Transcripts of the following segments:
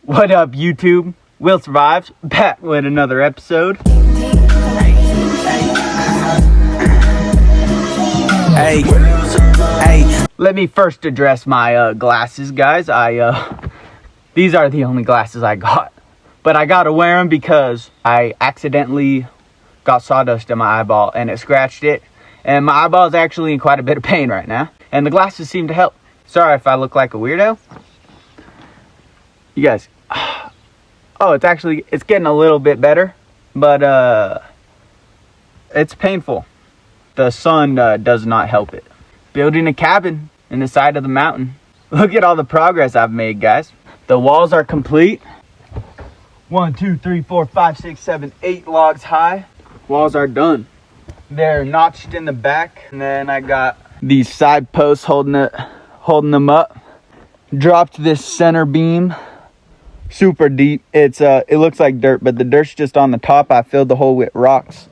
What up, YouTube? Will Survives, back with another episode. Hey. Let me first address my glasses, guys. These are the only glasses I got. But I gotta wear them because I accidentally got sawdust in my eyeball and it scratched it. And my eyeball is actually in quite a bit of pain right now. And the glasses seem to help. Sorry if I look like a weirdo. You guys, oh, it's getting a little bit better, but it's painful. The sun does not help it. Building a cabin in the side of the mountain. Look at all the progress I've made, guys. The walls are complete. 1, 2, 3, 4, 5, 6, 7, 8 logs high. Walls are done. They're notched in the back, and then I got these side posts holding them up. Dropped this center beam super deep. It looks like dirt, but the dirt's just on the top. I filled the hole with rocks,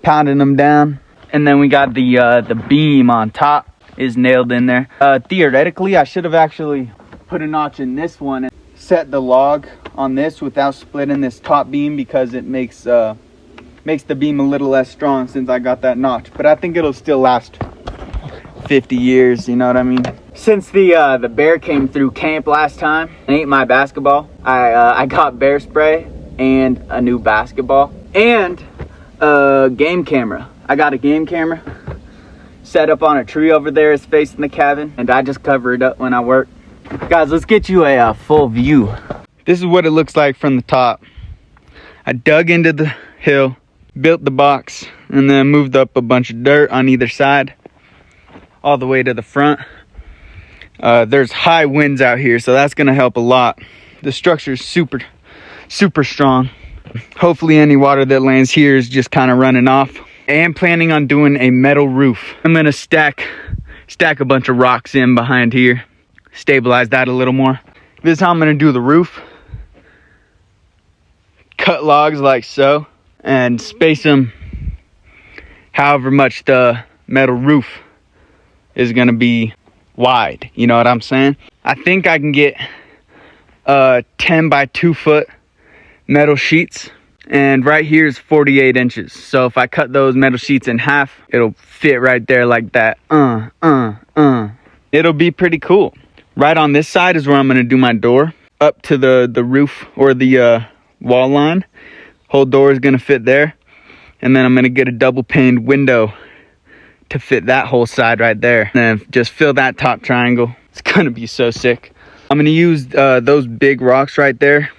pounding them down, and then we got the beam on top is nailed in there. Theoretically, I should have actually put a notch in this one and set the log on this without splitting this top beam, because it makes the beam a little less strong since I got that notch. But I think it'll still last 50 years, you know what I mean? Since the bear came through camp last time and ate my basketball, I got bear spray and a new basketball and a game camera. I got a game camera set up on a tree over there. It's facing the cabin, and I just cover it up when I work. Guys, let's get you a full view. This is what it looks like from the top. I dug into the hill, built the box, and then moved up a bunch of dirt on either side all the way to the front. There's high winds out here, so that's gonna help a lot. The structure is super strong. Hopefully any water that lands here is just kind of running off. I am planning on doing a metal roof. I'm gonna stack a bunch of rocks in behind here, stabilize that a little more. This is how I'm gonna do the roof. Cut logs like so and space them however much the metal roof is gonna be wide, you know what I'm saying? I think I can get 10 by 2 foot metal sheets, and right here is 48 inches. So if I cut those metal sheets in half, it'll fit right there like that. It'll be pretty cool. Right on this side is where I'm gonna do my door, up to the roof or the wall line. Whole door is gonna fit there, and then I'm gonna get a double paned window to fit that whole side right there, and then just fill that top triangle. It's gonna be so sick. I'm gonna use those big rocks right there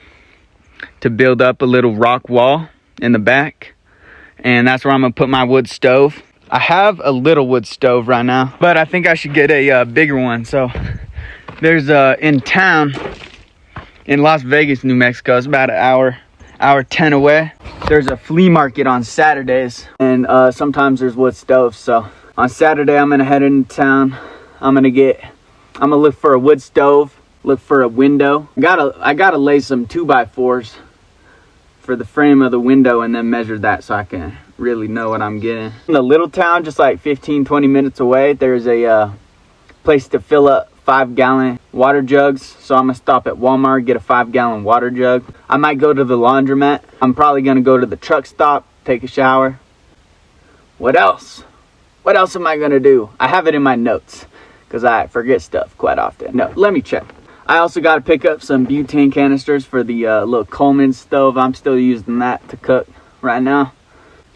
to build up a little rock wall in the back, and that's where I'm gonna put my wood stove. I have a little wood stove right now, but I think I should get a bigger one. So there's in town in Las Vegas, New Mexico, it's about an hour 10 away. There's a flea market on Saturdays, and sometimes there's wood stoves. So on Saturday, I'm gonna head into town. I'm gonna look for a wood stove, look for a window. I gotta lay some 2x4s for the frame of the window, and then measure that so I can really know what I'm getting. In the little town, just like 15-20 minutes away, there's a place to fill up 5-gallon water jugs. So I'm gonna stop at Walmart, get a 5-gallon water jug. I might go to the laundromat. I'm probably gonna go to the truck stop, take a shower. What else am I gonna do? I have it in my notes because I forget stuff quite often. No, let me check. I also got to pick up some butane canisters for the little Coleman stove. I'm still using that to cook right now.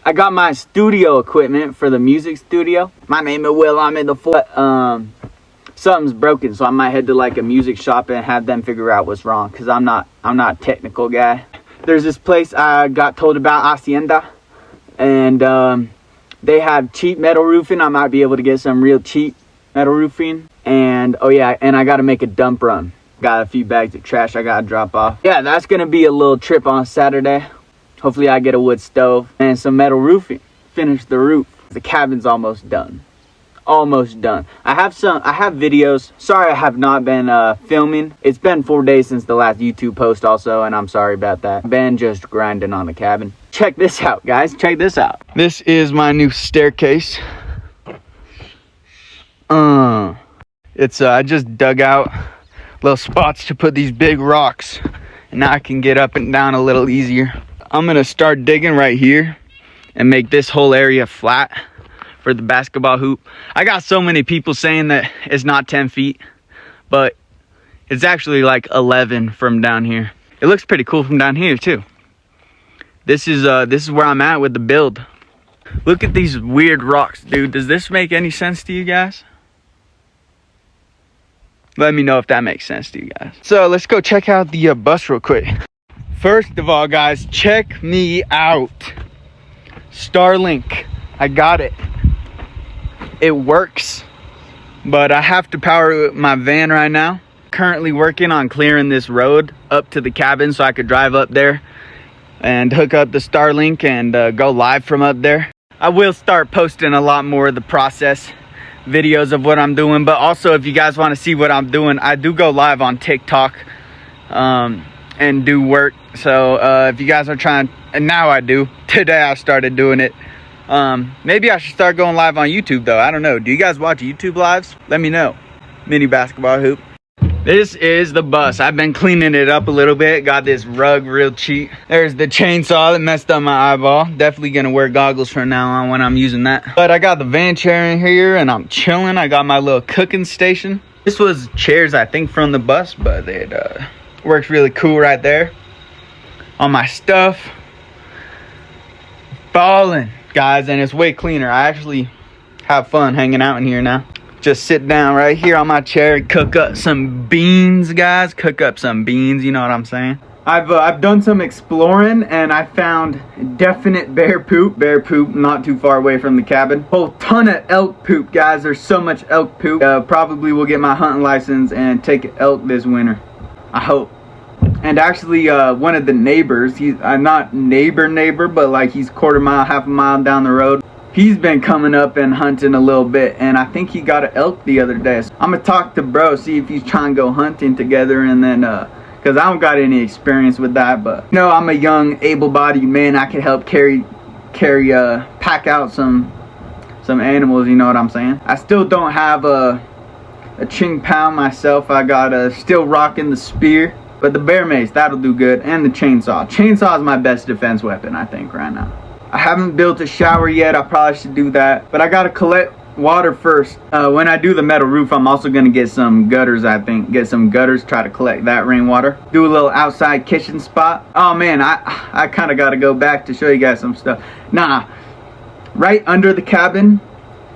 I got my studio equipment for the music studio. My name is Will. I'm in the foot. Something's broken, so I might head to like a music shop and have them figure out what's wrong, because I'm not a technical guy. There's this place I got told about, Hacienda, and they have cheap metal roofing. I might be able to get some real cheap metal roofing. And oh yeah, and I got to make a dump run. Got a few bags of trash I got to drop off. Yeah, that's gonna be a little trip on Saturday. Hopefully I get a wood stove and some metal roofing. Finish the roof. The cabin's almost done. Almost done. I have videos. Sorry I have not been filming. It's been 4 days since the last YouTube post also, and I'm sorry about that. Been just grinding on the cabin. Check this out, guys. Check this out. This is my new staircase. It's I just dug out little spots to put these big rocks. And now I can get up and down a little easier. I'm gonna start digging right here and make this whole area flat for the basketball hoop. I got so many people saying that it's not 10 feet, but it's actually like 11 from down here. It looks pretty cool from down here too. This is where I'm at with the build. Look at these weird rocks, dude. Does this make any sense to you guys? Let me know if that makes sense to you guys. So let's go check out the bus real quick. First of all, guys, check me out. Starlink, I got it. It works, but I have to power my van right now. Currently working on clearing this road up to the cabin so I could drive up there and hook up the Starlink and go live from up there. I will start posting a lot more of the process videos of what I'm doing, but also if you guys want to see what I'm doing, I do go live on TikTok and do work. So if you guys are trying, and now I do, today I started doing it. Maybe I should start going live on YouTube though. I don't know. Do you guys watch YouTube lives? Let me know. Mini basketball hoop. This is the bus. I've been cleaning it up a little bit. Got this rug real cheap. There's the chainsaw that messed up my eyeball. Definitely gonna wear goggles from now on when I'm using that. But I got the van chair in here and I'm chilling. I got my little cooking station. This was chairs, I think, from the bus, but it works really cool right there. All my stuff. Balling, guys, and it's way cleaner. I actually have fun hanging out in here now. Just sit down right here on my chair and cook up some beans, guys. Cook up some beans, you know what I'm saying? I've done some exploring and I found definite bear poop. Bear poop not too far away from the cabin. Whole ton of elk poop, guys. There's so much elk poop. Probably will get my hunting license and take elk this winter. I hope. And actually, one of the neighbors, he's not neighbor, but like he's quarter mile, half a mile down the road. He's been coming up and hunting a little bit, and I think he got an elk the other day. So I'm gonna talk to bro, see if he's trying to go hunting together, and then because I don't got any experience with that, but you know, I'm a young, able-bodied man. I can help pack out some animals. You know what I'm saying? I still don't have a ching pow myself. I got still rocking the spear, but the bear mace, that'll do good, and the chainsaw. Chainsaw is my best defense weapon, I think, right now. I haven't built a shower yet. I probably should do that, but I gotta collect water first. When I do the metal roof, I'm also gonna get some gutters. I think get some gutters, try to collect that rainwater. Do a little outside kitchen spot. Oh man, I kind of got to go back to show you guys some stuff. Right under the cabin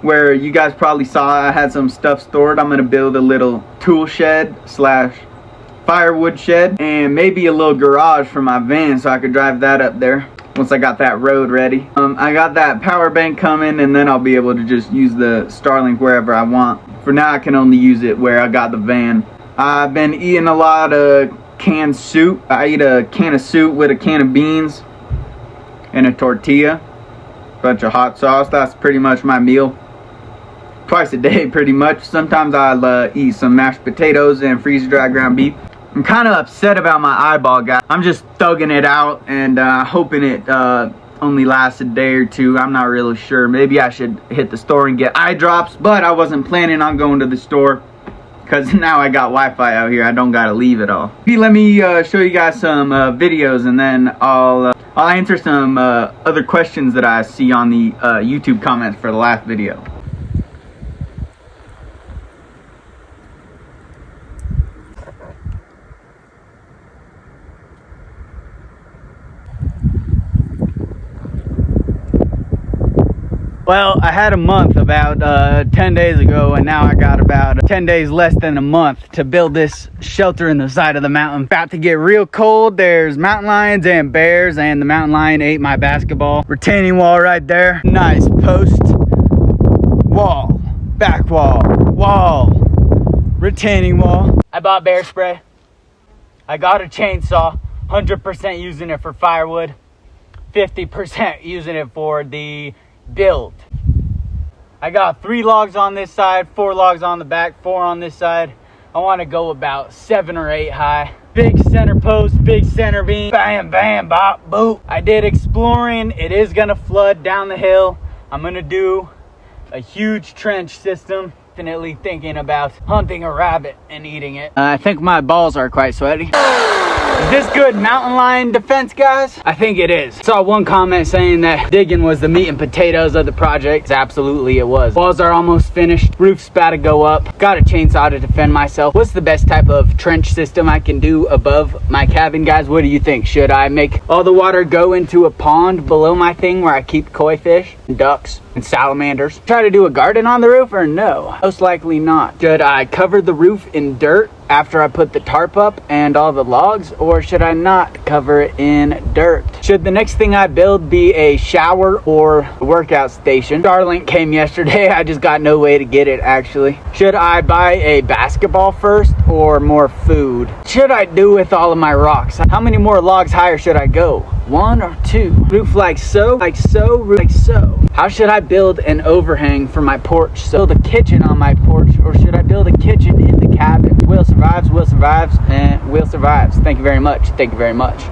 where you guys probably saw I had some stuff stored, I'm gonna build a little tool shed / firewood shed, and maybe a little garage for my van so I could drive that up there once I got that road ready. I got that power bank coming, and then I'll be able to just use the Starlink wherever I want. For now, I can only use it where I got the van. I've been eating a lot of canned soup. I eat a can of soup with a can of beans and a tortilla, bunch of hot sauce. That's pretty much my meal. Twice a day, pretty much. Sometimes I'll eat some mashed potatoes and freeze-dried ground beef. I'm kind of upset about my eyeball, guys. I'm just thugging it out and hoping it only lasts a day or two. I'm not really sure. Maybe I should hit the store and get eye drops, but I wasn't planning on going to the store because now I got Wi-Fi out here. I don't gotta leave at all. Let me show you guys some videos, and then I'll answer some other questions that I see on the YouTube comments for the last video. Well, I had a month about 10 days ago, and now I got about 10 days less than a month to build this shelter in the side of the mountain. About to get real cold. There's mountain lions and bears, and the mountain lion ate my basketball. Retaining wall right there. Nice post. Wall. Back wall. Wall. Retaining wall. I bought bear spray. I got a chainsaw. 100% using it for firewood. 50% using it for the build. I got 3 logs on this side, 4 logs on the back, 4 on this side. I want to go about 7 or 8 high. Big center post, big center beam. Bam, bam, bop, boop. I did exploring. It is gonna flood down the hill. I'm gonna do a huge trench system Definitely thinking about hunting a rabbit and eating it. I think my balls are quite sweaty. Is this good mountain lion defense, guys? I think it is. Saw one comment saying that digging was the meat and potatoes of the project. Absolutely it was. Walls are almost finished. Roof's about to go up. Got a chainsaw to defend myself. What's the best type of trench system I can do above my cabin, guys? What do you think? Should I make all the water go into a pond below my thing where I keep koi fish and ducks and salamanders? Try to do a garden on the roof, or no? Most likely not. Should I cover the roof in dirt after I put the tarp up and all the logs, or should I not cover it in dirt? Should the next thing I build be a shower or a workout station? Starlink came yesterday. I just got no way to get it, actually. Should I buy a basketball first or more food? Should I do with all of my rocks? How many more logs higher should I go? 1 or 2? Roof like so, roof like so. How should I build an overhang for my porch? So build a kitchen on my porch, or should I build a kitchen in the cabin? Will survives, and will survives. Thank you very much. Thank you very much.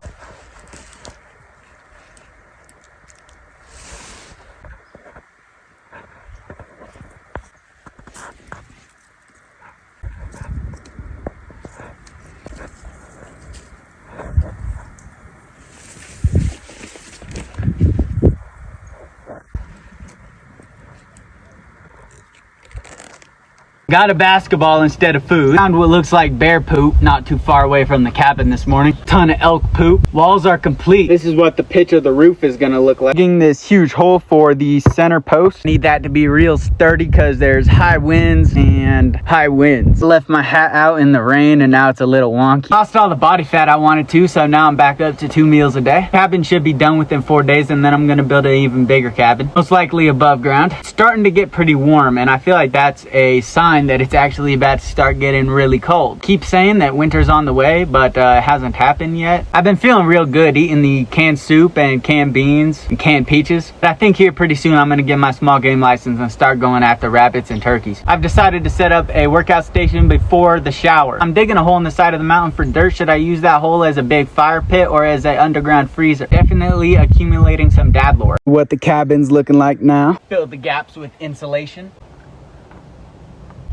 Got a basketball instead of food. Found what looks like bear poop not too far away from the cabin this morning. Ton of elk poop. Walls are complete. This is what the pitch of the roof is gonna look like. Digging this huge hole for the center post. Need that to be real sturdy because there's high winds and high winds. Left my hat out in the rain and now it's a little wonky. Lost all the body fat I wanted to, so now I'm back up to 2 meals a day. Cabin should be done within 4 days, and then I'm gonna build an even bigger cabin. Most likely above ground. It's starting to get pretty warm, and I feel like that's a sign that it's actually about to start getting really cold. Keep saying that winter's on the way, but it hasn't happened yet. I've been feeling real good eating the canned soup and canned beans and canned peaches, but I think here pretty soon I'm gonna get my small game license and start going after rabbits and turkeys. I've decided to set up a workout station before the shower. I'm digging a hole in the side of the mountain for dirt. Should I use that hole as a big fire pit or as an underground freezer? Definitely accumulating some dad lore. What the cabin's looking like now. Fill the gaps with insulation.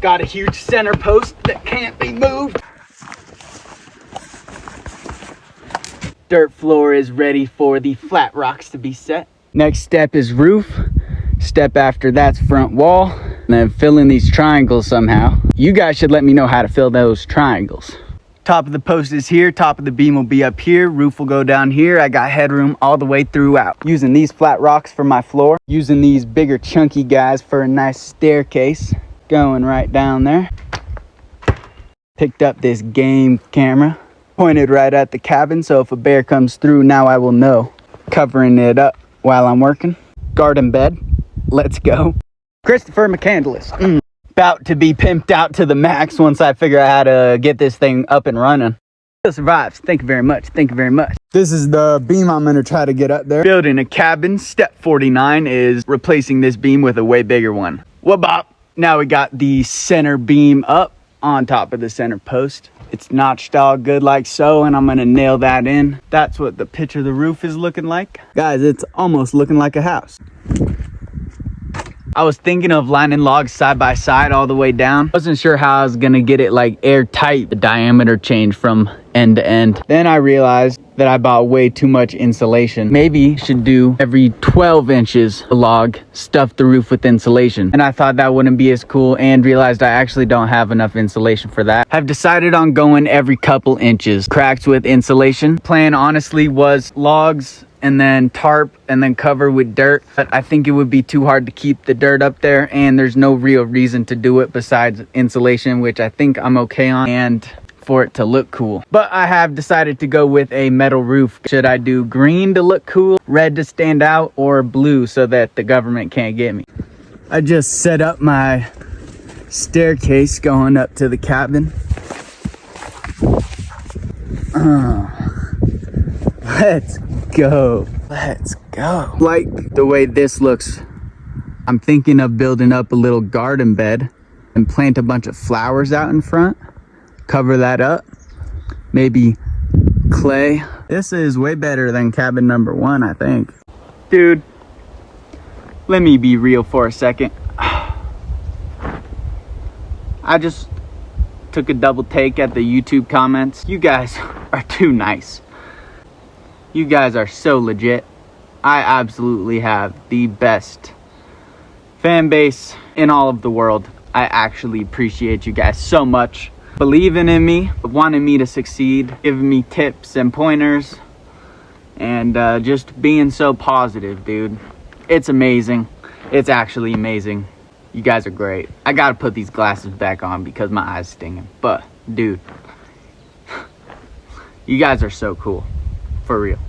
Got a huge center post that can't be moved. Dirt floor is ready for the flat rocks to be set. Next step is roof. Step after that's front wall. And then fill in these triangles somehow. You guys should let me know how to fill those triangles. Top of the post is here. Top of the beam will be up here. Roof will go down here. I got headroom all the way throughout. Using these flat rocks for my floor. Using these bigger chunky guys for a nice staircase. Going right down there. Picked up this game camera, pointed right at the cabin, so if a bear comes through, now I will know. Covering it up while I'm working. Garden bed, let's go. Christopher McCandless. About to be pimped out to the max once I figure out how to get this thing up and running. Still survives. Thank you very much. Thank you very much. This is the beam I'm gonna try to get up there. Building a cabin. Step 49 is replacing this beam with a way bigger one. What bop? Now we got the center beam up on top of the center post. It's notched all good like so, and I'm gonna nail that in. That's what the pitch of the roof is looking like. Guys, it's almost looking like a house. I was thinking of lining logs side by side all the way down. Wasn't sure how I was gonna get it like airtight, the diameter change from end to end. Then I realized that I bought way too much insulation. Maybe should do every 12 inches a log, stuff the roof with insulation. And I thought that wouldn't be as cool, and realized I actually don't have enough insulation for that. I've decided on going every couple inches. Cracks with insulation. Plan honestly was logs and then tarp and then cover with dirt, but I think it would be too hard to keep the dirt up there, and there's no real reason to do it besides insulation, which I think I'm okay on, and for it to look cool. But I have decided to go with a metal roof. Should I do green to look cool, red to stand out, or blue so that the government can't get me? I just set up my staircase going up to the cabin. Let's go. Let's go. Like the way this looks, I'm thinking of building up a little garden bed and plant a bunch of flowers out in front. Cover that up. Maybe clay. This is way better than cabin number 1, I think. Dude, let me be real for a second. I just took a double take at the YouTube comments. You guys are too nice. You guys are so legit. I absolutely have the best fan base in all of the world. I actually appreciate you guys so much. Believing in me, wanting me to succeed, giving me tips and pointers, and just being so positive, dude. It's amazing. It's actually amazing. You guys are great. I gotta put these glasses back on because my eyes stinging. But, dude, you guys are so cool. For real.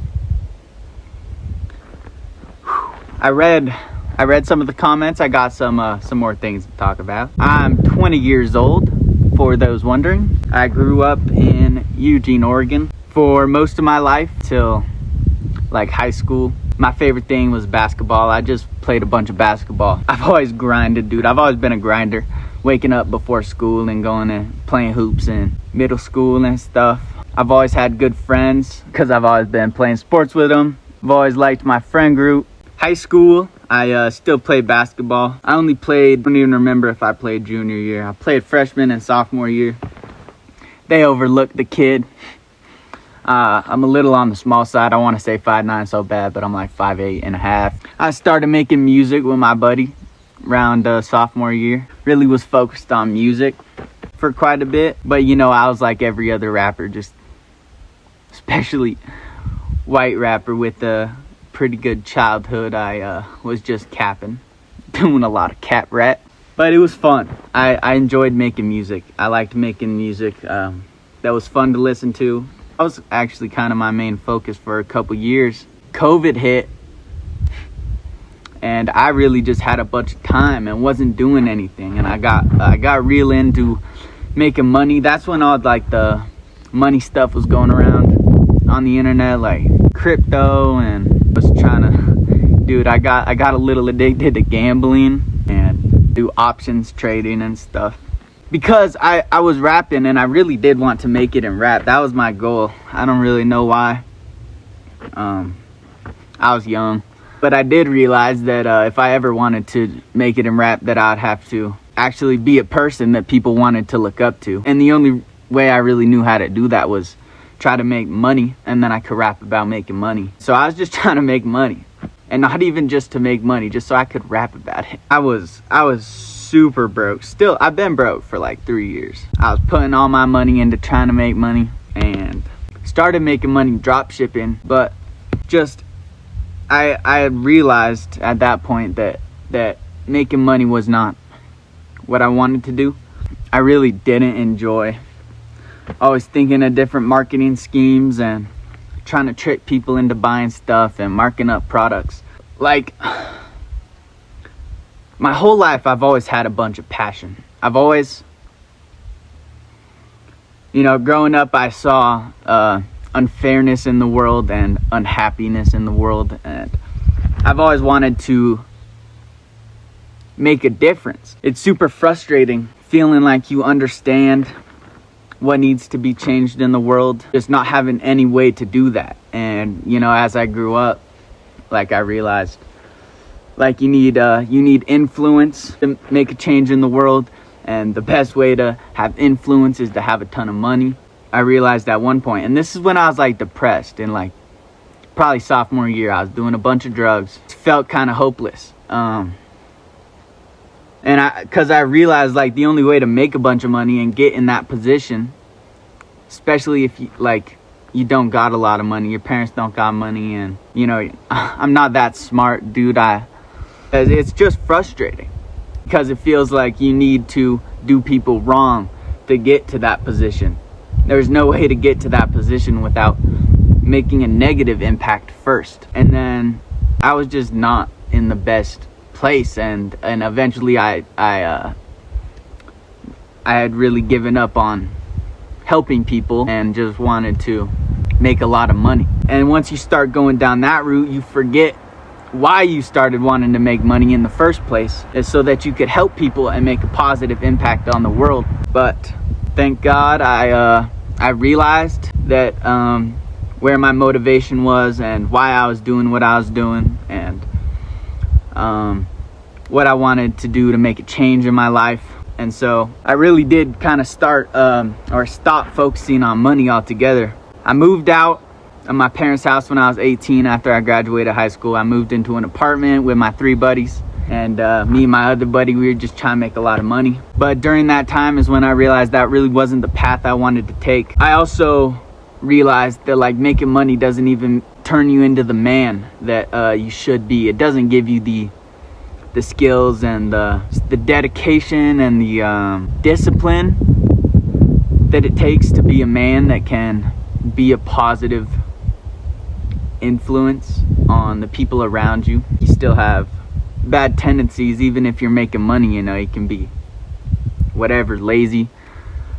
I read some of the comments. I got some more things to talk about. I'm 20 years old, for those wondering. I grew up in Eugene, Oregon for most of my life till like high school. My favorite thing was basketball. I just played a bunch of basketball. I've always grinded, dude. I've always been a grinder. Waking up before school and going and playing hoops in middle school and stuff. I've always had good friends because I've always been playing sports with them. I've always liked my friend group. High school, I still played basketball. I don't even remember if I played junior year. I played freshman and sophomore year. They overlooked the kid. I'm a little on the small side. I want to say 5'9" so bad, but I'm like 5'8 and a half. I started making music with my buddy around sophomore year. Really was focused on music for quite a bit. But you know, I was like every other rapper, just especially white rapper with a pretty good childhood. I was just capping, doing a lot of cap rap. But it was fun. I enjoyed making music. I liked making music. That was fun to listen to. That was actually kind of my main focus for a couple years. COVID hit, and I really just had a bunch of time and wasn't doing anything. And I got real into making money. That's when all like the money stuff was going around on the internet, like crypto, and was trying to, dude, I got a little addicted to gambling and do options trading and stuff. Because I was rapping and I really did want to make it in rap. That was my goal. I don't really know why. I was young. But I did realize that if I ever wanted to make it in rap, that I'd have to actually be a person that people wanted to look up to. And the only way I really knew how to do that was try to make money, and then I could rap about making money. So I was just trying to make money. And not even just to make money, just so I could rap about it. I was super broke. Still, I've been broke for like 3 years. I was putting all my money into trying to make money and started making money drop shipping, but just I had realized at that point that making money was not what I wanted to do. I really didn't enjoy always thinking of different marketing schemes and trying to trick people into buying stuff and marking up products. Like, my whole life, I've always had a bunch of passion. I've always, growing up, I saw unfairness in the world and unhappiness in the world. And I've always wanted to make a difference. It's super frustrating feeling like you understand what needs to be changed in the world, just not having any way to do that. And, as I grew up, like, I realized, like, you need influence to make a change in the world, and the best way to have influence is to have a ton of money. I realized at one point, and this is when I was like depressed, and like probably sophomore year, I was doing a bunch of drugs. It felt kind of hopeless, and because I realized like the only way to make a bunch of money and get in that position, especially if you don't got a lot of money, your parents don't got money, and I'm not that smart, dude. It's just frustrating because it feels like you need to do people wrong to get to that position. There's no way to get to that position without making a negative impact first. And then I was just not in the best place, and eventually I had really given up on helping people and just wanted to make a lot of money. And once you start going down that route, you forget why you started wanting to make money in the first place, is so that you could help people and make a positive impact on the world. But thank God I realized that where my motivation was and why I was doing what I was doing, and what I wanted to do to make a change in my life. And so I really did kind of start or stop focusing on money altogether. I moved out of my parents' house when I was 18 after I graduated high school. I moved into an apartment with my 3 buddies. And me and my other buddy, we were just trying to make a lot of money. But during that time is when I realized that really wasn't the path I wanted to take. I also realized that like making money doesn't even turn you into the man that you should be. It doesn't give you the skills and the dedication and the discipline that it takes to be a man that can be a positive influence on the people around you. You still have bad tendencies even if you're making money, you know. You can be whatever, lazy.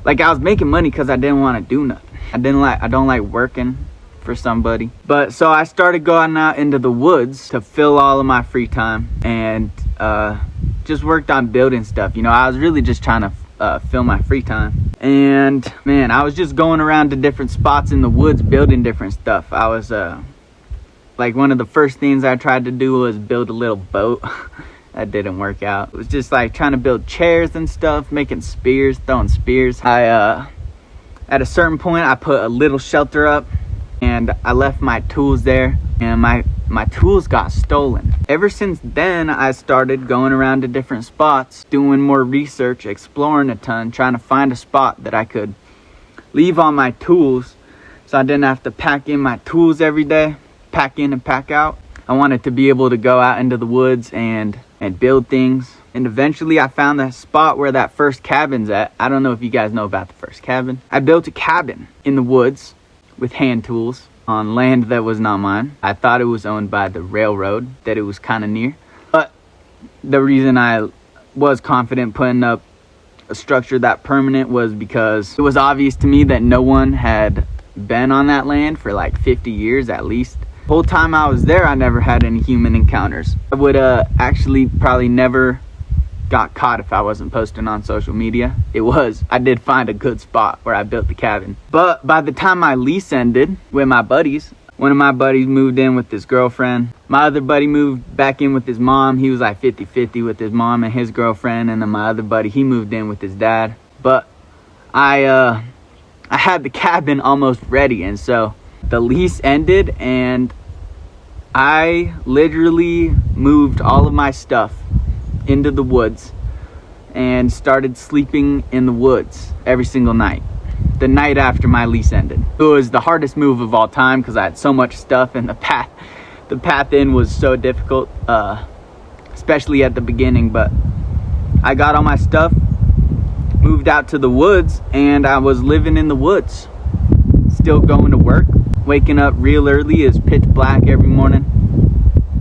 Like I was making money because I didn't want to do nothing. I don't like working for somebody. But so I started going out into the woods to fill all of my free time, and just worked on building stuff. You know, I was really just trying to fill my free time. And man, I was just going around to different spots in the woods building different stuff. I was like, one of the first things I tried to do was build a little boat. That didn't work out. It was just like trying to build chairs and stuff, making spears, throwing spears. At a certain point, I put a little shelter up, and I left my tools there, and my tools got stolen. Ever since then, I started going around to different spots, doing more research, exploring a ton, trying to find a spot that I could leave all my tools so I didn't have to pack in my tools every day. Pack in and pack out. I wanted to be able to go out into the woods and build things. And eventually I found that spot where that first cabin's at. I don't know if you guys know about the first cabin. I built a cabin in the woods with hand tools on land that was not mine. I thought it was owned by the railroad that it was kind of near. But the reason I was confident putting up a structure that permanent was because it was obvious to me that no one had been on that land for like 50 years at least. The whole time I was there, I never had any human encounters. I would actually probably never got caught if I wasn't posting on social media. I did find a good spot where I built the cabin. But by the time my lease ended with my buddies, one of my buddies moved in with his girlfriend. My other buddy moved back in with his mom. He was like 50-50 with his mom and his girlfriend. And then my other buddy, he moved in with his dad. But I had the cabin almost ready, and so the lease ended, and I literally moved all of my stuff into the woods and started sleeping in the woods every single night. The night after my lease ended. It was the hardest move of all time because I had so much stuff, and the path in was so difficult, especially at the beginning. But I got all my stuff, moved out to the woods, and I was living in the woods, still going to work, waking up real early. It's pitch black every morning,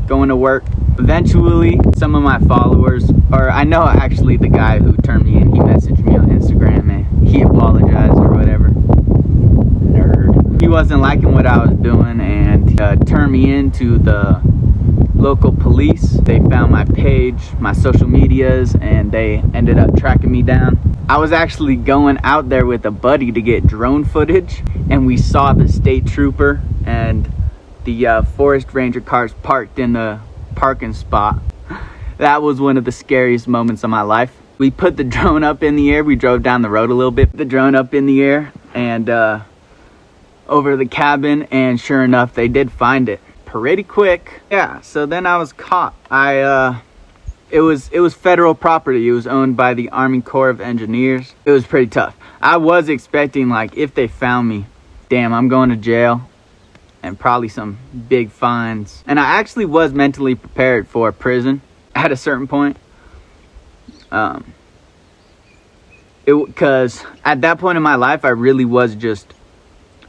going to work. Eventually, some of my followers, or I know actually the guy who turned me in, he messaged me on Instagram and he apologized or whatever. Nerd. He wasn't liking what I was doing and turned me into the local police. They found my page, my social medias, and they ended up tracking me down. I was actually going out there with a buddy to get drone footage, and we saw the state trooper and the forest ranger cars parked in the parking spot. That was one of the scariest moments of my life. We put the drone up in the air. We drove down the road a little bit, the drone up in the air and over the cabin, and sure enough, they did find it pretty quick. Yeah, so then I was caught. It was federal property. It was owned by the Army Corps of Engineers. It was pretty tough. I was expecting, like, if they found me, damn, I'm going to jail and probably some big fines. And I actually was mentally prepared for prison at a certain point. Because at that point in my life, I really was just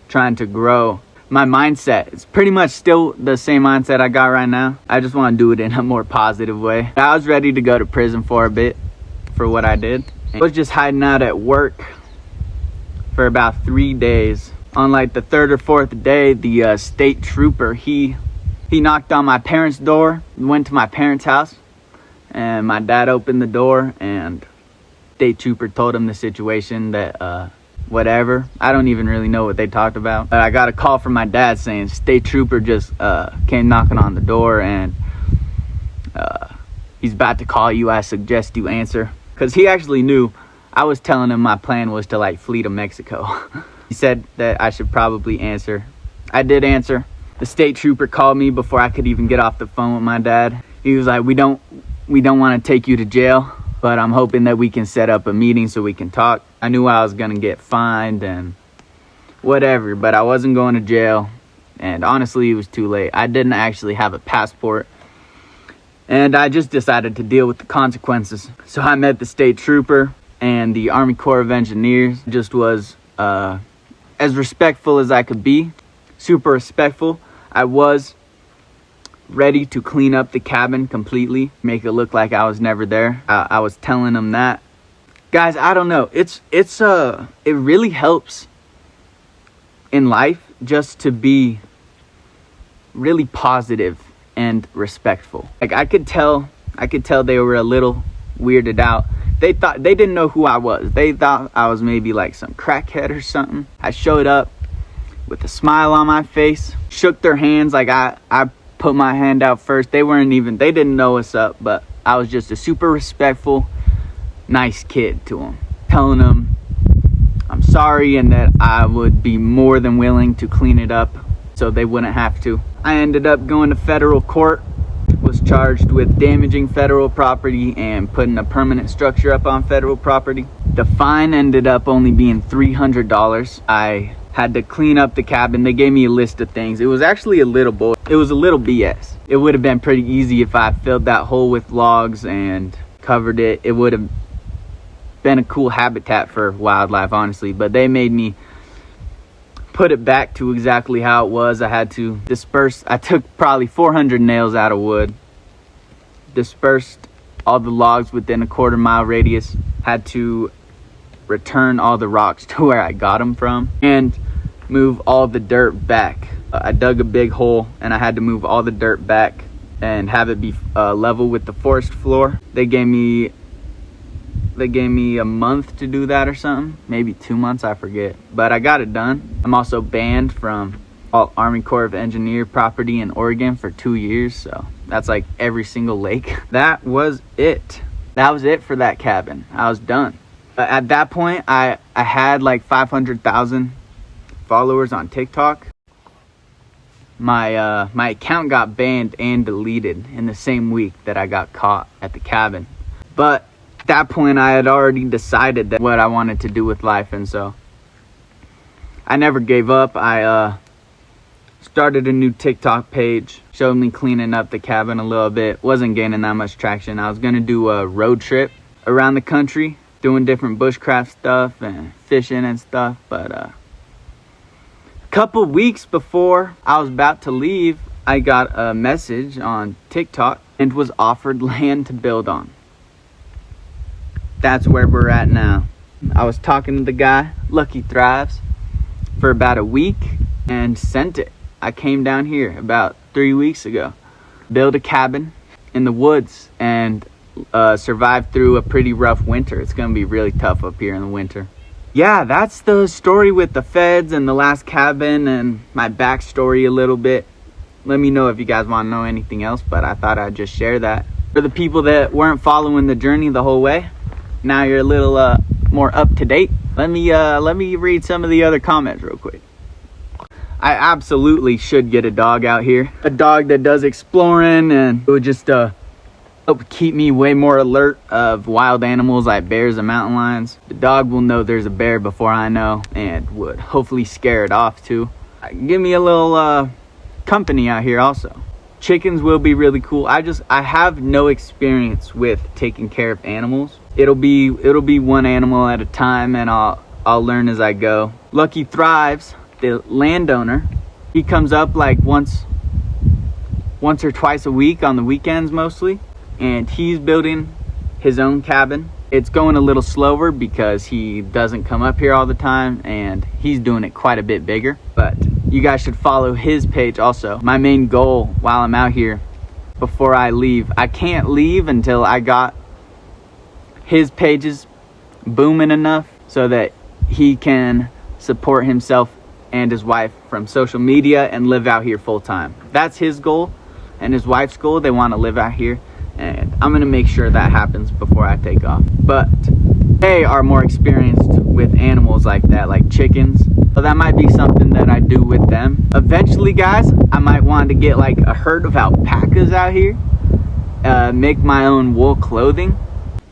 trying to grow. My mindset, it's pretty much still the same mindset I got right now. I just want to do it in a more positive way. I was ready to go to prison for a bit for what I did. I was just hiding out at work for about 3 days. On like the 3rd or 4th day, the state trooper, he knocked on my parents' door, went to my parents' house, and my dad opened the door, and state trooper told him the situation, that whatever. I don't even really know what they talked about. But I got a call from my dad saying state trooper just came knocking on the door, and he's about to call you. I suggest you answer. Because he actually knew I was telling him my plan was to like flee to Mexico. He said that I should probably answer. I did answer. The state trooper called me before I could even get off the phone with my dad. He was like, we don't want to take you to jail, but I'm hoping that we can set up a meeting so we can talk. I knew I was gonna get fined and whatever, but I wasn't going to jail. And honestly, it was too late. I didn't actually have a passport, and I just decided to deal with the consequences. So I met the state trooper and the Army Corps of Engineers. Just was as respectful as I could be, super respectful. I was ready to clean up the cabin completely, make it look like I was never there. I was telling them that. Guys, I don't know. It really helps in life just to be really positive and respectful. Like I could tell they were a little weirded out. They didn't know who I was. They thought I was maybe like some crackhead or something. I showed up with a smile on my face, shook their hands. Like I put my hand out first. They didn't know what's up, but I was just a super respectful, nice kid to them, telling them I'm sorry and that I would be more than willing to clean it up so they wouldn't have to. I ended up going to federal court, was charged with damaging federal property and putting a permanent structure up on federal property. The fine ended up only being $300. I had to clean up the cabin. They gave me a list of things. It was actually a little BS. It would have been pretty easy if I filled that hole with logs and covered it. It would have been a cool habitat for wildlife, honestly, but they made me put it back to exactly how it was. I had to disperse. I took probably 400 nails out of wood, dispersed all the logs within a quarter-mile radius, had to return all the rocks to where I got them from, and move all the dirt back. I dug a big hole and I had to move all the dirt back and have it be level with the forest floor. They gave me a month to do that or something, maybe 2 months, I forget, but I got it done. I'm also banned from all Army Corps of Engineer property in Oregon for 2 years, so that's like every single lake. That was it for that cabin. I was done. At that point, I had like 500,000 followers on TikTok. My account got banned and deleted in the same week that I got caught at the cabin, but at that point I had already decided that what I wanted to do with life, and so I never gave up. I started a new TikTok page, showed me cleaning up the cabin a little bit. Wasn't gaining that much traction. I was gonna do a road trip around the country, doing different bushcraft stuff and fishing and stuff, but a couple weeks before I was about to leave, I got a message on TikTok and was offered land to build on. That's where we're at now. I was talking to the guy, Lucky Thrives, for about a week and sent it. I came down here about 3 weeks ago, built a cabin in the woods, and survived through a pretty rough winter. It's gonna be really tough up here in the winter. Yeah, that's the story with the feds and the last cabin and my backstory a little bit. Let me know if you guys want to know anything else, but I thought I'd just share that. For the people that weren't following the journey the whole way, now you're a little more up to date. Let me read some of the other comments real quick. I absolutely should get a dog out here. A dog that does exploring, and it would just help keep me way more alert of wild animals like bears and mountain lions. The dog will know there's a bear before I know, and would hopefully scare it off too. Give me a little company out here also. Chickens will be really cool. I have no experience with taking care of animals. It'll be one animal at a time, and I'll learn as I go. Lucky Thrives, the landowner, he comes up like once or twice a week on the weekends mostly, and he's building his own cabin. It's going a little slower because he doesn't come up here all the time, and he's doing it quite a bit bigger, but you guys should follow his page also. My main goal while I'm out here, before I leave, I can't leave until I got his pages booming enough so that he can support himself and his wife from social media and live out here full time. That's his goal, and his wife's goal. They want to live out here, and I'm gonna make sure that happens before I take off. But They are more experienced with animals like that, like chickens. So that might be something that I do with them. Eventually, guys, I might want to get like a herd of alpacas out here. Make my own wool clothing.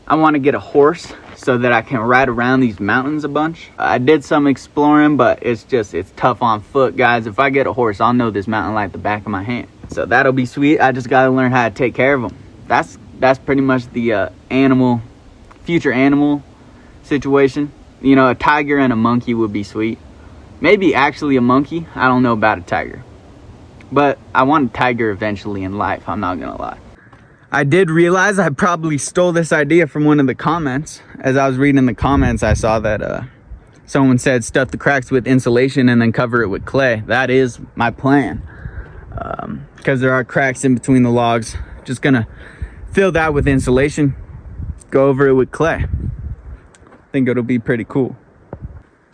I want to get a horse so that I can ride around these mountains a bunch. I did some exploring, but it's tough on foot, guys. If I get a horse, I'll know this mountain like the back of my hand. So that'll be sweet. I just got to learn how to take care of them. That's pretty much the future animal situation. You know, a tiger and a monkey would be sweet. Maybe actually a monkey. I don't know about a tiger. But I want a tiger eventually in life, I'm not gonna lie. I did realize I probably stole this idea from one of the comments. As I was reading the comments, I saw that someone said stuff the cracks with insulation and then cover it with clay. That is my plan. Because there are cracks in between the logs. Just gonna fill that with insulation, go over it with clay. I think it'll be pretty cool.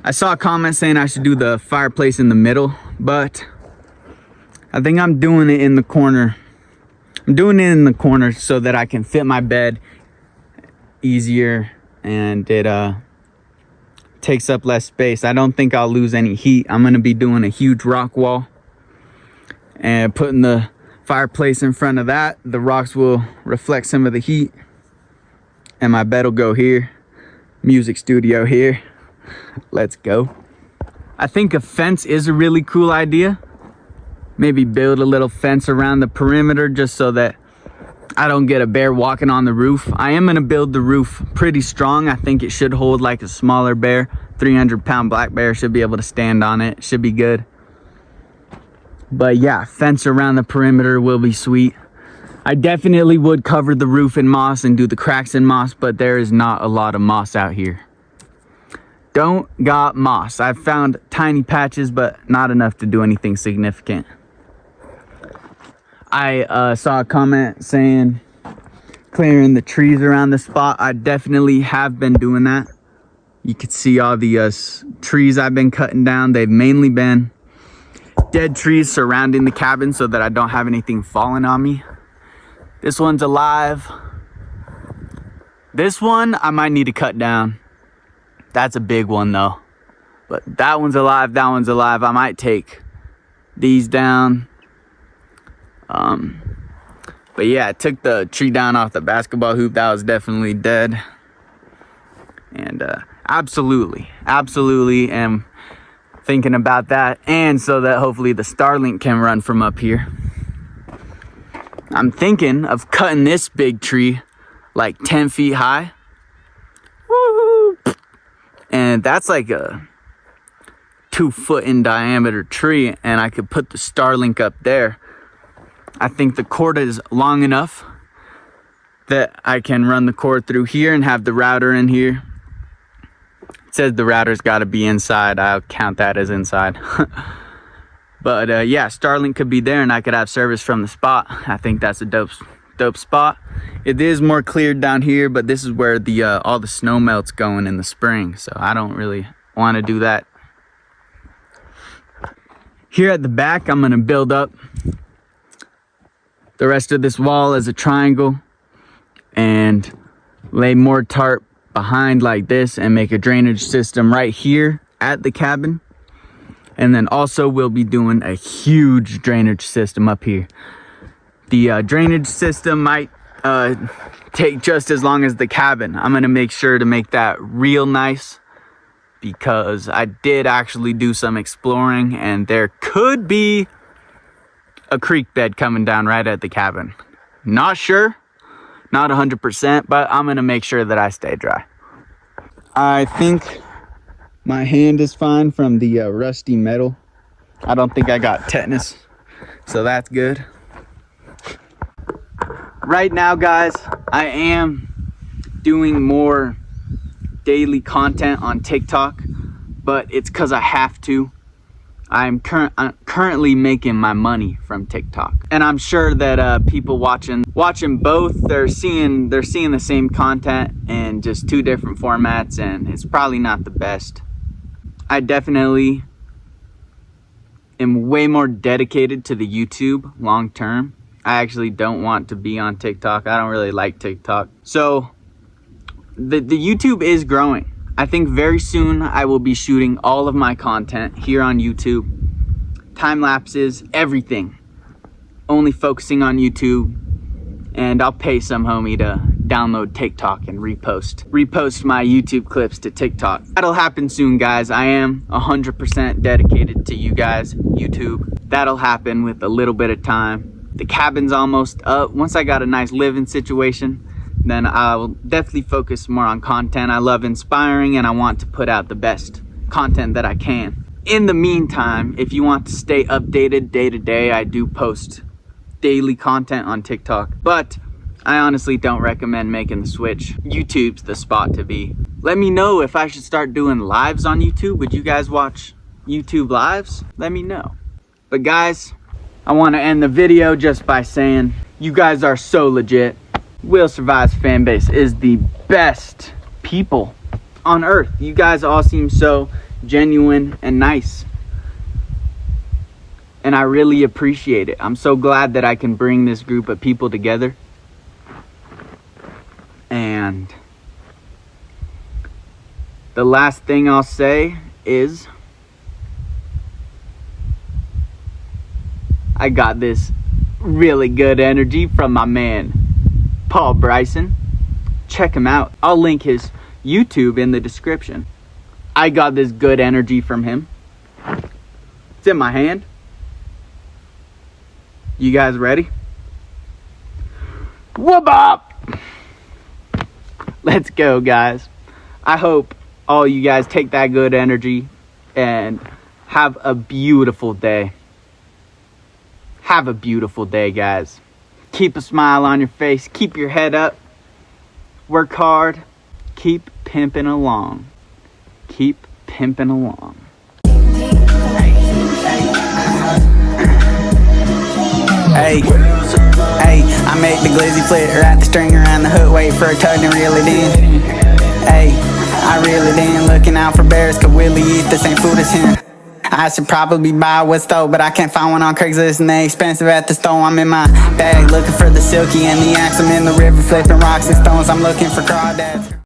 I saw a comment saying I should do the fireplace in the middle, but I think I'm doing it in the corner. I'm doing it in the corner so that I can fit my bed easier and it takes up less space. I don't think I'll lose any heat. I'm gonna be doing a huge rock wall and putting the fireplace in front of that. The rocks will reflect some of the heat and my bed will go here. Music studio here. Let's go. I think a fence is a really cool idea. Maybe build a little fence around the perimeter just so that I don't get a bear walking on the roof. I am gonna build the roof pretty strong. I think it should hold like a smaller bear. 300-pound black bear should be able to stand on it. Should be good. But yeah, fence around the perimeter will be sweet. I definitely would cover the roof in moss and do the cracks in moss, but there is not a lot of moss out here. Don't got moss. I've found tiny patches, but not enough to do anything significant. I saw a comment saying clearing the trees around the spot. I definitely have been doing that. You can see all the trees I've been cutting down. They've mainly been dead trees surrounding the cabin so that I don't have anything falling on me. This one's alive. This one I might need to cut down. That's a big one though. But that one's alive, that one's alive. I might take these down. But yeah, I took the tree down off the basketball hoop. That was definitely dead. And absolutely am thinking about that. And so that hopefully the Starlink can run from up here. I'm thinking of cutting this big tree like 10 feet high. Woo! And that's like a 2-foot in diameter tree, and I could put the Starlink up there. I think the cord is long enough that I can run the cord through here and have the router in here. It says the router's got to be inside. I'll count that as inside. But yeah, Starlink could be there and I could have service from the spot. I think that's a dope spot. It is more cleared down here, but this is where the all the snow melts going in the spring, so I don't really want to do that. Here at the back, I'm gonna build up the rest of this wall as a triangle and lay more tarp behind like this and make a drainage system right here at the cabin. And then also we'll be doing a huge drainage system up here. The drainage system might take just as long as the cabin. I'm gonna make sure to make that real nice because I did actually do some exploring and there could be a creek bed coming down right at the cabin. Not sure, not 100%, but I'm gonna make sure that I stay dry. I think my hand is fine from the rusty metal. I don't think I got tetanus, so that's good. Right now, guys, I am doing more daily content on TikTok, but it's because I have to. I'm currently making my money from TikTok, and I'm sure that people watching both, they're seeing the same content in just 2 different formats, and it's probably not the best. I definitely am way more dedicated to the YouTube long term. I actually don't want to be on TikTok. I don't really like TikTok. So the YouTube is growing. I think very soon I will be shooting all of my content here on YouTube. Time lapses, everything. Only focusing on YouTube. And I'll pay some homie to download TikTok and repost my YouTube clips to TikTok. That'll happen soon, guys. I am 100% dedicated to you guys, YouTube. That'll happen with a little bit of time. The cabin's almost up. Once I got a nice living situation, then I'll definitely focus more on content. I love inspiring and I want to put out the best content that I can. In the meantime, if you want to stay updated day to day, I do post daily content on TikTok, but I honestly don't recommend making the switch. YouTube's the spot to be. Let me know if I should start doing lives on YouTube. Would you guys watch YouTube lives? Let me know. But guys, I want to end the video just by saying you guys are so legit. Will Survive's fan base is the best people on earth. You guys all seem so genuine and nice. And I really appreciate it. I'm so glad that I can bring this group of people together. And the last thing I'll say is I got this really good energy from my man Paul Bryson. Check him out. I'll link his YouTube in the description. I got this good energy from him. It's in my hand. You guys ready? Whoop up! Let's go, guys. I hope all you guys take that good energy and have a beautiful day. Have a beautiful day, guys. Keep a smile on your face. Keep your head up. Work hard. Keep pimping along. Keep pimping along. Hey, hey, I make the glizzy flip, wrap the string around the hook, wait for a tug and reel it in. Hey, I reel it in, looking out for bears, cause Willie eat the same food as him. I should probably buy what's stole, but I can't find one on Craigslist and they expensive at the store. I'm in my bag looking for the silky and the axe. I'm in the river flipping rocks and stones. I'm looking for crawdads.